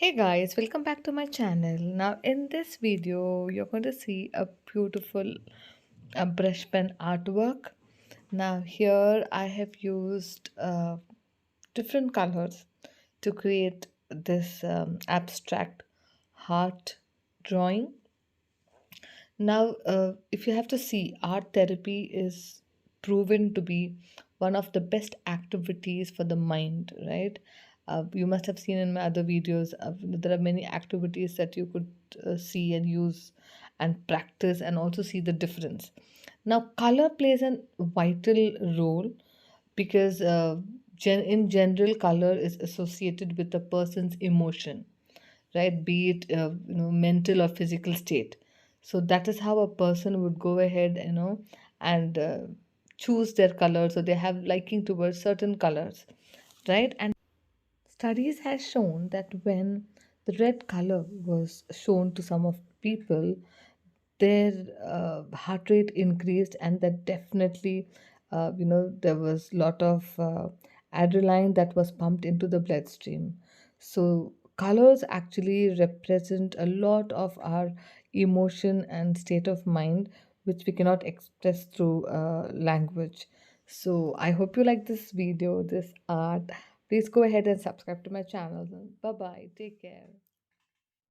Hey guys, welcome back to my channel. Now, in this video, you're going to see a beautiful brush pen artwork. Now, here I have used different colors to create this abstract heart drawing. Now, if you have to see, art therapy is proven to be one of the best activities for the mind, right? You must have seen in my other videos, there are many activities that you could see and use and practice and also see the difference. Now, color plays a vital role because in general, color is associated with a person's emotion, right? Be it mental or physical state. So that is how a person would go ahead, and choose their color. So they have liking towards certain colors, right? And studies has shown that when the red color was shown to some of people, their heart rate increased, and that definitely, there was lot of adrenaline that was pumped into the bloodstream. So colors actually represent a lot of our emotion and state of mind, which we cannot express through language. So I hope you like this video, this art. Please go ahead and subscribe to my channel. Bye bye, take care.